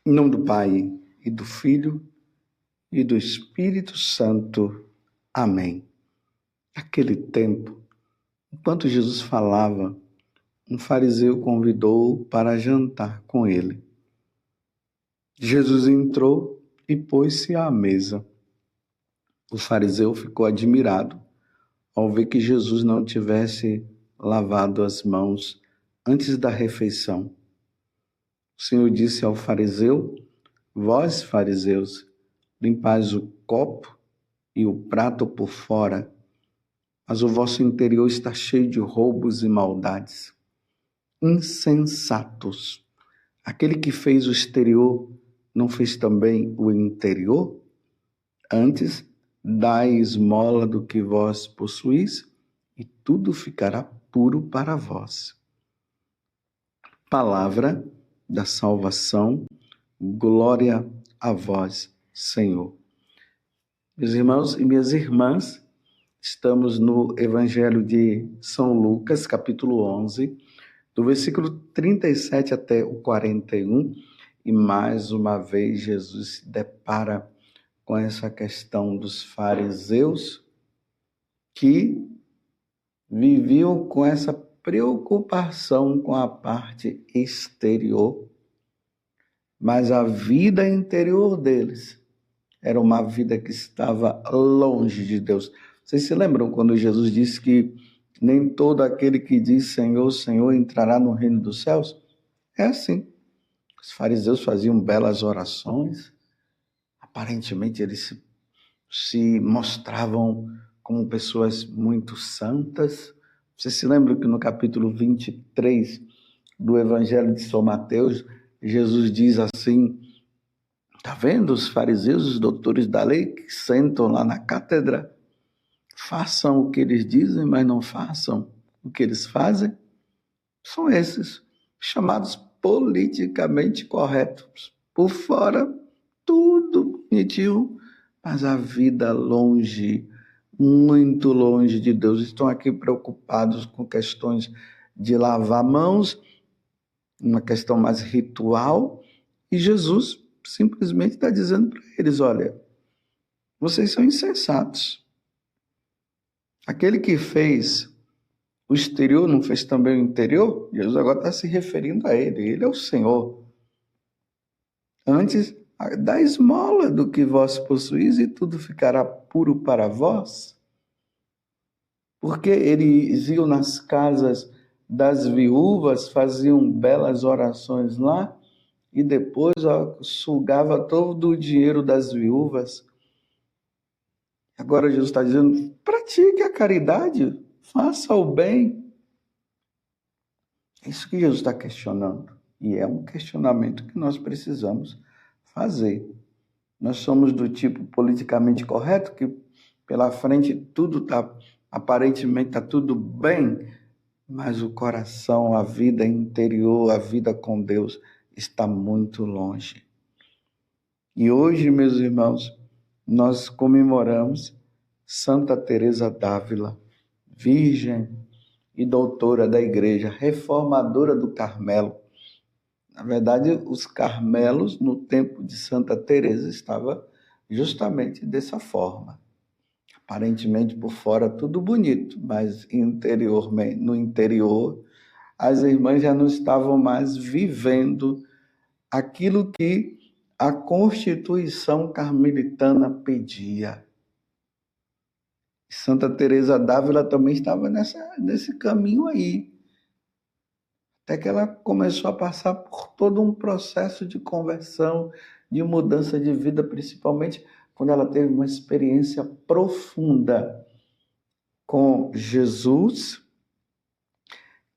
Em nome do Pai, e do Filho, e do Espírito Santo. Amém. Naquele tempo, enquanto Jesus falava, um fariseu convidou-o para jantar com ele. Jesus entrou e pôs-se à mesa. O fariseu ficou admirado ao ver que Jesus não tivesse lavado as mãos antes da refeição. O Senhor disse ao fariseu: Vós, fariseus, limpais o copo e o prato por fora, mas o vosso interior está cheio de roubos e maldades. Insensatos! Aquele que fez o exterior não fez também o interior? Antes, dai esmola do que vós possuís, e tudo ficará puro para vós. Palavra da salvação, glória a vós, Senhor. Meus irmãos e minhas irmãs, estamos no Evangelho de São Lucas, capítulo 11, do versículo 37 até o 41, e mais uma vez Jesus se depara com essa questão dos fariseus que viviam com essa preocupação com a parte exterior, mas a vida interior deles era uma vida que estava longe de Deus. Vocês se lembram quando Jesus disse que nem todo aquele que diz Senhor, Senhor entrará no reino dos céus? É assim. Os fariseus faziam belas orações, aparentemente eles se mostravam como pessoas muito santas. Vocês se lembram que no capítulo 23 do Evangelho de São Mateus, Jesus diz assim: tá vendo os fariseus, os doutores da lei que sentam lá na cátedra? Façam o que eles dizem, mas não façam o que eles fazem. São esses, chamados politicamente corretos. Por fora, tudo bonitinho, mas a vida longe, muito longe de Deus. Estão aqui preocupados com questões de lavar mãos, uma questão mais ritual, e Jesus simplesmente está dizendo para eles: olha, vocês são insensatos. Aquele que fez o exterior não fez também o interior? Jesus agora está se referindo a ele. Ele é o Senhor. Antes, dá esmola do que vós possuís e tudo ficará puro para vós. Porque eles iam nas casas das viúvas, faziam belas orações lá e depois sugava todo o dinheiro das viúvas. Agora Jesus está dizendo: pratique a caridade, faça o bem. É isso que Jesus está questionando. E é um questionamento que nós precisamos fazer. Nós somos do tipo politicamente correto, que pela frente tudo está, aparentemente está tudo bem, mas o coração, a vida interior, a vida com Deus está muito longe. E hoje, meus irmãos, nós comemoramos Santa Teresa d'Ávila, virgem e doutora da Igreja, reformadora do Carmelo. Na verdade, os carmelos, no tempo de Santa Teresa, estava justamente dessa forma. Aparentemente, por fora, tudo bonito, mas interiormente, no interior, as irmãs já não estavam mais vivendo aquilo que a Constituição Carmelitana pedia. Santa Teresa d'Ávila também estava nesse caminho aí. Até que ela começou a passar por todo um processo de conversão, de mudança de vida, principalmente quando ela teve uma experiência profunda com Jesus,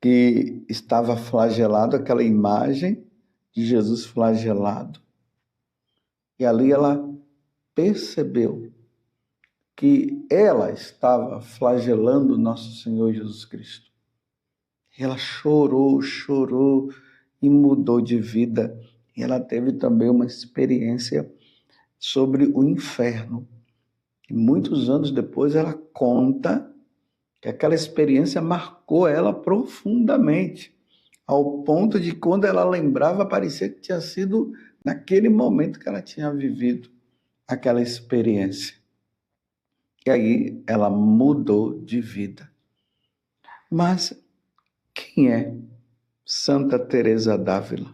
que estava flagelado, aquela imagem de Jesus flagelado. E ali ela percebeu que ela estava flagelando nosso Senhor Jesus Cristo. Ela chorou e mudou de vida. E ela teve também uma experiência sobre o inferno. E muitos anos depois ela conta que aquela experiência marcou ela profundamente, ao ponto de quando ela lembrava, parecia que tinha sido naquele momento que ela tinha vivido aquela experiência. E aí ela mudou de vida. Mas quem é Santa Teresa d'Ávila?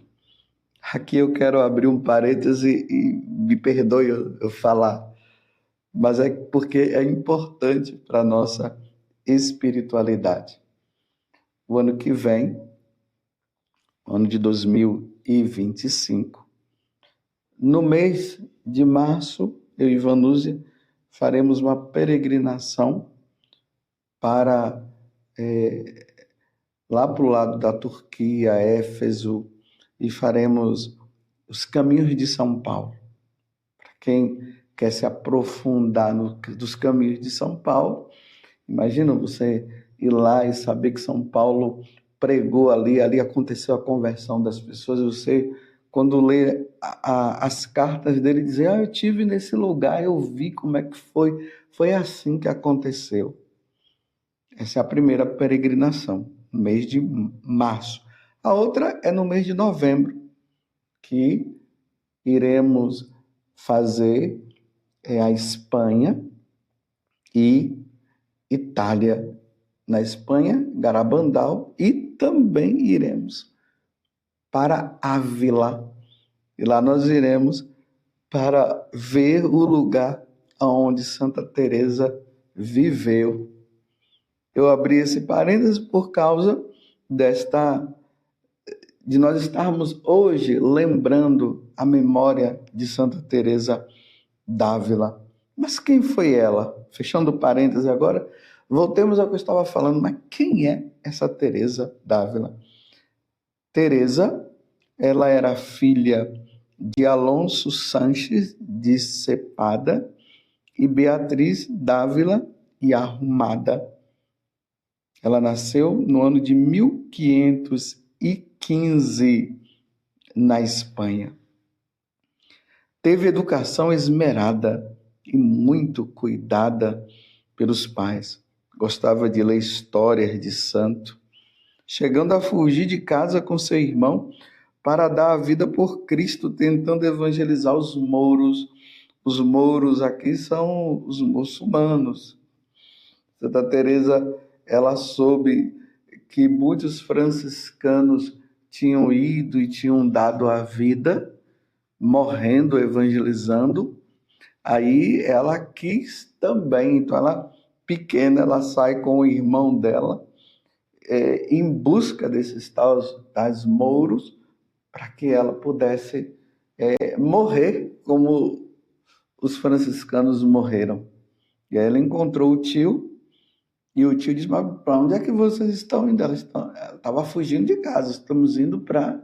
Aqui eu quero abrir um parêntese e me perdoe eu falar, mas é porque é importante para a nossa espiritualidade. O ano que vem, ano de 2025, no mês de março, eu e Vanúzia faremos uma peregrinação para lá para o lado da Turquia, Éfeso, e faremos os caminhos de São Paulo. Para quem quer se aprofundar dos caminhos de São Paulo, imagina você ir lá e saber que São Paulo pregou ali aconteceu a conversão das pessoas, e você, quando lê as cartas dele, dizer, eu estive nesse lugar, eu vi como é que foi assim que aconteceu. Essa é a primeira peregrinação, no mês de março. A outra é no mês de novembro, que iremos fazer a Espanha e Itália. Na Espanha, Garabandal, e também iremos para Ávila. E lá nós iremos para ver o lugar onde Santa Teresa viveu. Eu abri esse parênteses por causa de nós estarmos hoje lembrando a memória de Santa Teresa d'Ávila. Mas quem foi ela? Fechando o parênteses agora, voltemos ao que eu estava falando. Mas quem é essa Teresa d'Ávila? Teresa, ela era filha de Alonso Sanches de Cepada e Beatriz d'Ávila e Arrumada. Ela nasceu no ano de 1515 na Espanha. Teve educação esmerada e muito cuidada pelos pais. Gostava de ler histórias de santo, chegando a fugir de casa com seu irmão para dar a vida por Cristo, tentando evangelizar os mouros. Os mouros aqui são os muçulmanos. Santa Teresa, ela soube que muitos franciscanos tinham ido e tinham dado a vida, morrendo, evangelizando. Aí ela quis também, então ela, pequena, ela sai com o irmão dela em busca desses tais mouros, para que ela pudesse morrer como os franciscanos morreram. E aí ela encontrou o tio, e o tio disse, mas para onde é que vocês estão indo? Ela estava fugindo de casa, estamos indo para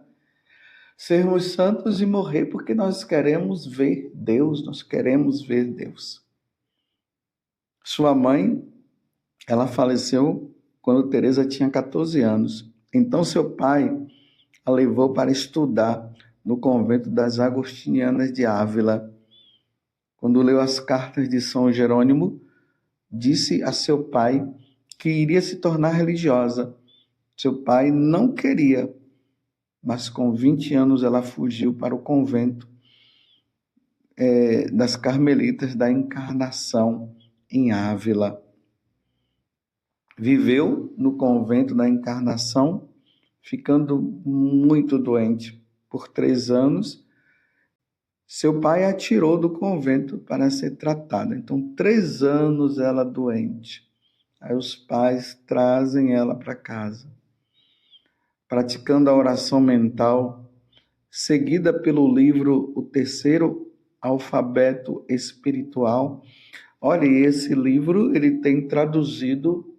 sermos santos e morrer, porque nós queremos ver Deus, nós queremos ver Deus. Sua mãe, ela faleceu quando Teresa tinha 14 anos. Então seu pai a levou para estudar no convento das Agostinianas de Ávila. Quando leu as cartas de São Jerônimo, disse a seu pai que iria se tornar religiosa. Seu pai não queria, mas com 20 anos ela fugiu para o convento das Carmelitas da Encarnação, em Ávila. Viveu no convento da Encarnação, ficando muito doente por 3 anos. Seu pai a tirou do convento para ser tratada. Então, 3 anos ela doente. Aí os pais trazem ela para casa, praticando a oração mental, seguida pelo livro O Terceiro Alfabeto Espiritual. Olha, esse livro ele tem traduzido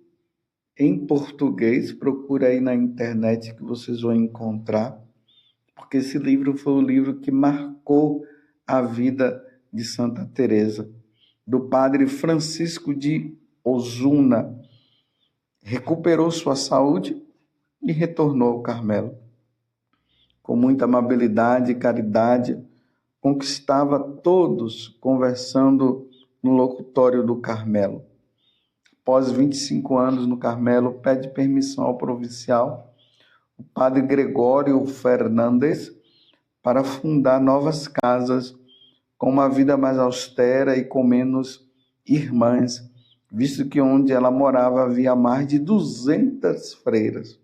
em português, procura aí na internet que vocês vão encontrar, porque esse livro foi o livro que marcou a vida de Santa Teresa, do padre Francisco de Osuna. Recuperou sua saúde e retornou ao Carmelo. Com muita amabilidade e caridade, conquistava todos conversando no locutório do Carmelo. Após 25 anos no Carmelo, pede permissão ao provincial, o padre Gregório Fernandes para fundar novas casas com uma vida mais austera e com menos irmãs, visto que onde ela morava havia mais de 200 freiras.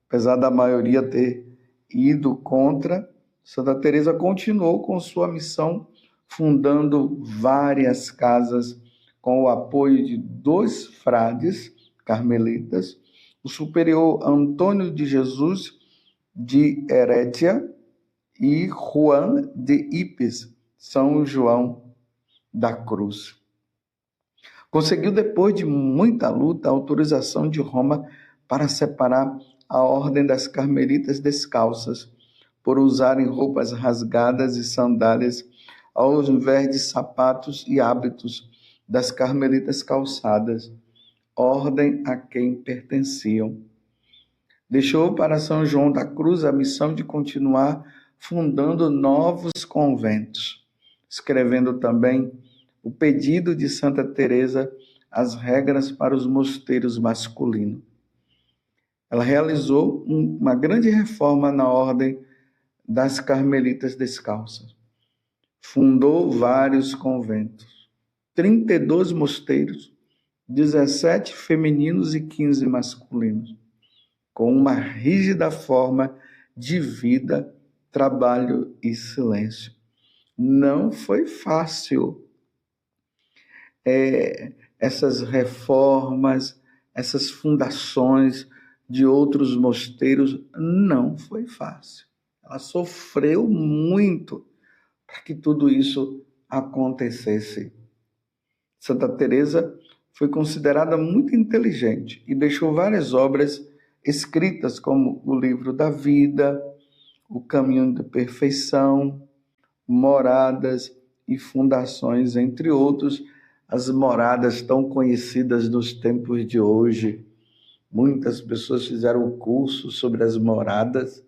Apesar da maioria ter ido contra, Santa Teresa continuou com sua missão, fundando várias casas com o apoio de 2 frades carmelitas, o superior Antônio de Jesus de Herédia e Juan de Ipes, São João da Cruz. Conseguiu, depois de muita luta, a autorização de Roma para separar a Ordem das Carmelitas Descalças, por usarem roupas rasgadas e sandálias, ao invés de sapatos e hábitos das Carmelitas calçadas, ordem a quem pertenciam. Deixou para São João da Cruz a missão de continuar fundando novos conventos, escrevendo também o pedido de Santa Teresa, as regras para os mosteiros masculinos. Ela realizou uma grande reforma na ordem das Carmelitas Descalças. Fundou vários conventos, 32 mosteiros, 17 femininos e 15 masculinos, com uma rígida forma de vida, trabalho e silêncio. Não foi fácil. Essas reformas, essas fundações de outros mosteiros, não foi fácil. Ela sofreu muito para que tudo isso acontecesse. Santa Teresa foi considerada muito inteligente e deixou várias obras escritas, como o Livro da Vida, O Caminho da Perfeição, Moradas e Fundações, entre outros, as moradas tão conhecidas nos tempos de hoje. Muitas pessoas fizeram um curso sobre as moradas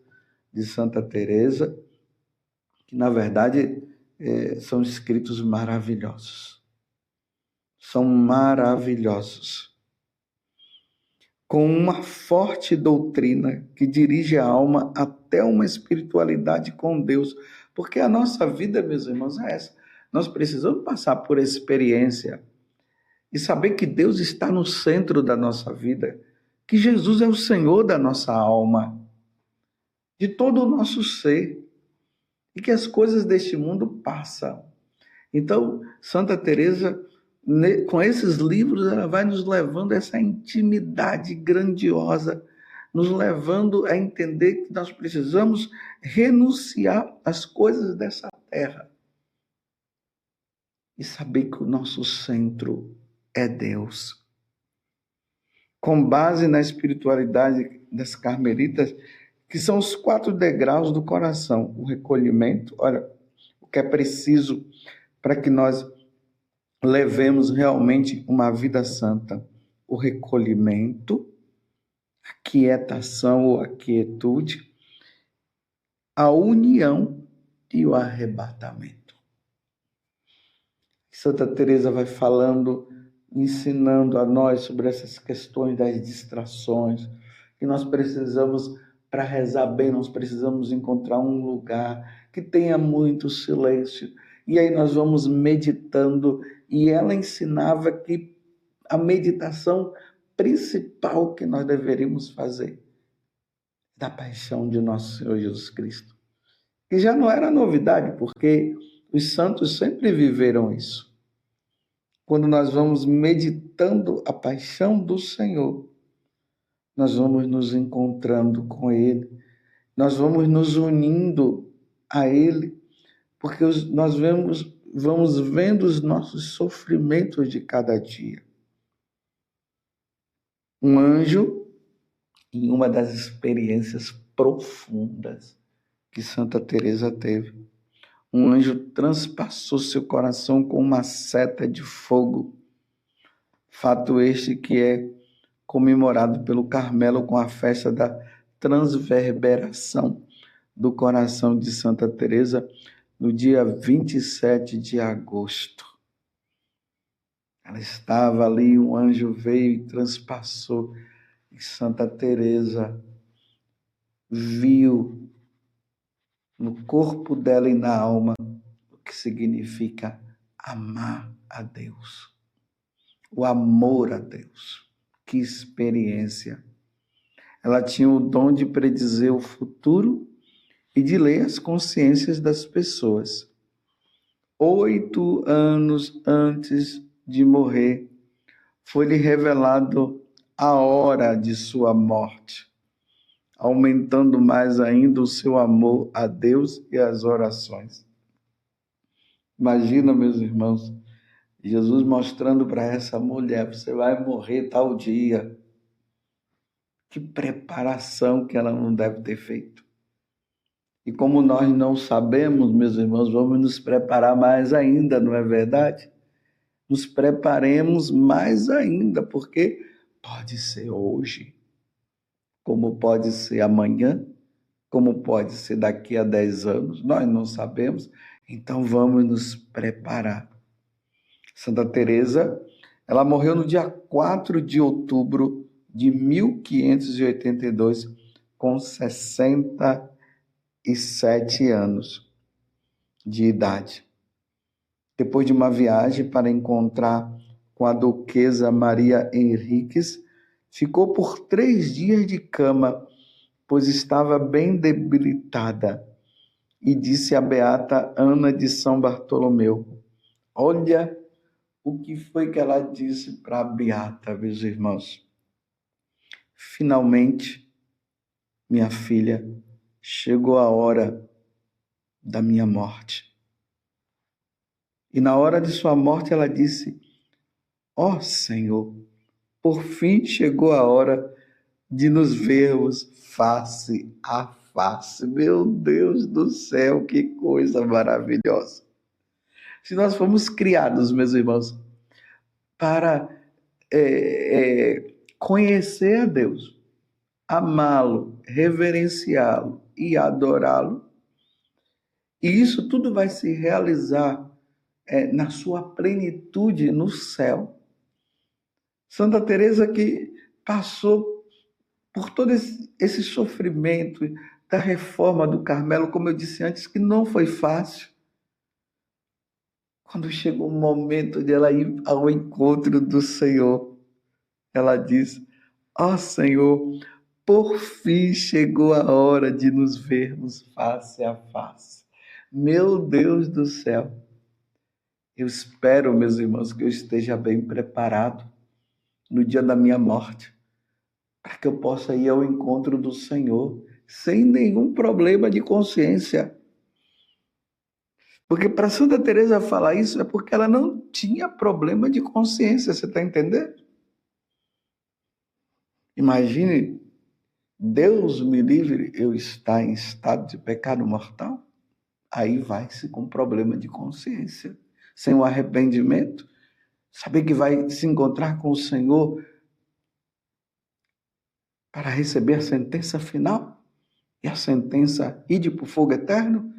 de Santa Teresa, que na verdade são escritos maravilhosos. São maravilhosos. Com uma forte doutrina que dirige a alma até uma espiritualidade com Deus. Porque a nossa vida, meus irmãos, é essa. Nós precisamos passar por experiência e saber que Deus está no centro da nossa vida, que Jesus é o Senhor da nossa alma, de todo o nosso ser, e que as coisas deste mundo passam. Então, Santa Teresa, com esses livros, ela vai nos levando a essa intimidade grandiosa, nos levando a entender que nós precisamos renunciar às coisas dessa terra e saber que o nosso centro é Deus. Com base na espiritualidade das carmelitas, que são os 4 degraus do coração, o recolhimento, olha, o que é preciso para que nós levemos realmente uma vida santa, o recolhimento, a quietação ou a quietude, a união e o arrebatamento. Santa Teresa vai falando, ensinando a nós sobre essas questões das distrações, que nós precisamos, para rezar bem, nós precisamos encontrar um lugar que tenha muito silêncio. E aí nós vamos meditando, e ela ensinava que a meditação principal que nós deveríamos fazer da paixão de nosso Senhor Jesus Cristo. E já não era novidade, porque os santos sempre viveram isso. Quando nós vamos meditando a paixão do Senhor, nós vamos nos encontrando com Ele, nós vamos nos unindo a Ele, porque nós vamos vendo os nossos sofrimentos de cada dia. Um anjo, em uma das experiências profundas que Santa Teresa teve, um anjo transpassou seu coração com uma seta de fogo. Fato este que é comemorado pelo Carmelo com a festa da transverberação do coração de Santa Teresa no dia 27 de agosto. Ela estava ali, um anjo veio e transpassou, e Santa Teresa viu no corpo dela e na alma o que significa amar a Deus. O amor a Deus. Que experiência! Ela tinha o dom de predizer o futuro e de ler as consciências das pessoas. 8 anos antes de morrer, foi-lhe revelado a hora de sua morte, aumentando mais ainda o seu amor a Deus e às orações. Imagina, meus irmãos, Jesus mostrando para essa mulher: você vai morrer tal dia. Que preparação que ela não deve ter feito. E como nós não sabemos, meus irmãos, vamos nos preparar mais ainda, não é verdade? Nos preparemos mais ainda, porque pode ser hoje, como pode ser amanhã, como pode ser daqui a 10 anos, nós não sabemos, então vamos nos preparar. Santa Teresa, ela morreu no dia 4 de outubro de 1582, com 67 anos de idade. Depois de uma viagem para encontrar com a duquesa Maria Henriques, ficou por 3 dias de cama, pois estava bem debilitada, e disse à beata Ana de São Bartolomeu: olha o que foi que ela disse para a beata, meus irmãos. Finalmente, minha filha, chegou a hora da minha morte. E na hora de sua morte ela disse: ó Senhor, por fim chegou a hora de nos vermos face a face. Meu Deus do céu, que coisa maravilhosa. Se nós fomos criados, meus irmãos, para conhecer a Deus, amá-lo, reverenciá-lo e adorá-lo, e isso tudo vai se realizar na sua plenitude no céu. Santa Teresa, que passou por todo esse sofrimento da reforma do Carmelo, como eu disse antes, que não foi fácil. Quando chegou o momento de ela ir ao encontro do Senhor, ela diz: ó Senhor, por fim chegou a hora de nos vermos face a face. Meu Deus do céu! Eu espero, meus irmãos, que eu esteja bem preparado no dia da minha morte, para que eu possa ir ao encontro do Senhor sem nenhum problema de consciência. Porque para Santa Teresa falar isso é porque ela não tinha problema de consciência, você está entendendo? Imagine, Deus me livre, eu estar em estado de pecado mortal. Aí vai-se com problema de consciência, sem o arrependimento, saber que vai se encontrar com o Senhor para receber a sentença final e a sentença ide para o fogo eterno?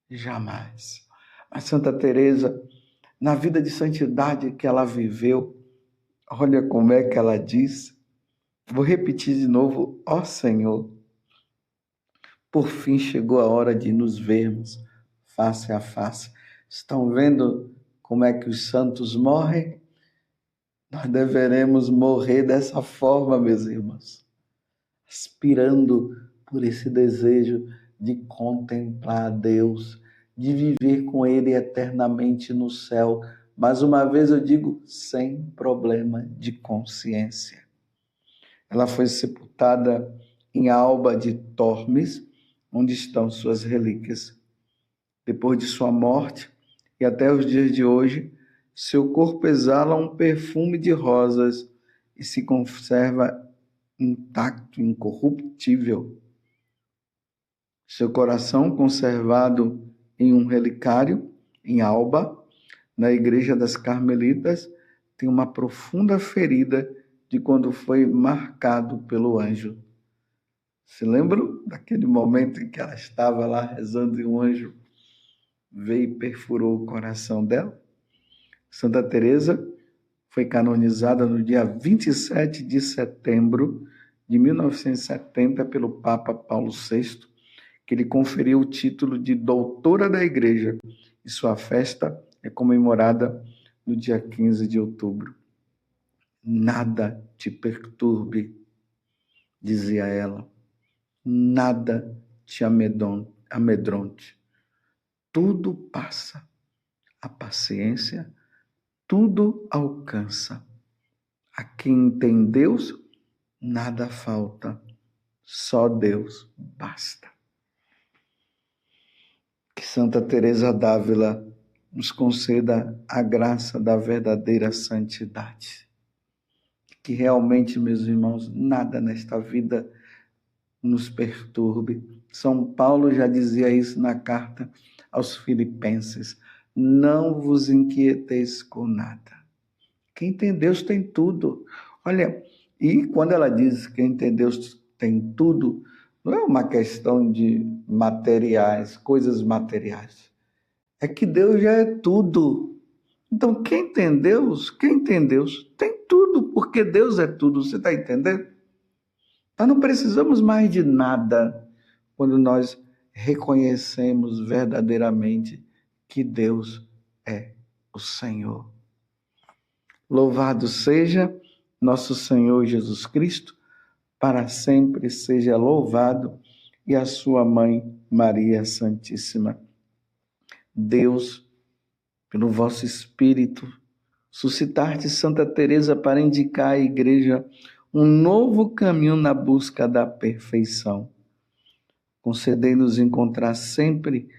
Jamais. Mas Santa Teresa, na vida de santidade que ela viveu, olha como é que ela diz. Vou repetir de novo: ó Senhor, por fim chegou a hora de nos vermos face a face. Estão vendo como é que os santos morrem? Nós deveremos morrer dessa forma, meus irmãos, aspirando por esse desejo de contemplar a Deus, de viver com Ele eternamente no céu. Mais uma vez eu digo, sem problema de consciência. Ela foi sepultada em Alba de Tormes, onde estão suas relíquias. Depois de sua morte, e até os dias de hoje, seu corpo exala um perfume de rosas e se conserva intacto, incorruptível. Seu coração, conservado em um relicário, em Alba, na igreja das Carmelitas, tem uma profunda ferida de quando foi marcado pelo anjo. Se lembram daquele momento em que ela estava lá rezando e um anjo veio e perfurou o coração dela? Santa Teresa foi canonizada no dia 27 de setembro de 1970 pelo Papa Paulo VI, que ele conferiu o título de doutora da Igreja, e sua festa é comemorada no dia 15 de outubro. Nada te perturbe, dizia ela, nada te amedronte. Tudo passa, a paciência tudo alcança. A quem tem Deus, nada falta, só Deus basta. Que Santa Teresa d'Ávila nos conceda a graça da verdadeira santidade. Que realmente, meus irmãos, nada nesta vida nos perturbe. São Paulo já dizia isso na carta aos Filipenses: não vos inquieteis com nada. Quem tem Deus tem tudo. Olha, e quando ela diz que quem tem Deus tem tudo, não é uma questão de materiais, coisas materiais. É que Deus já é tudo. Então, quem tem Deus tem tudo, porque Deus é tudo. Você está entendendo? Nós não precisamos mais de nada quando nós reconhecemos verdadeiramente que Deus é o Senhor. Louvado seja nosso Senhor Jesus Cristo, para sempre seja louvado, e a sua mãe Maria Santíssima. Deus, pelo vosso Espírito, suscitar-te Santa Teresa para indicar à Igreja um novo caminho na busca da perfeição. Concedei-nos encontrar sempre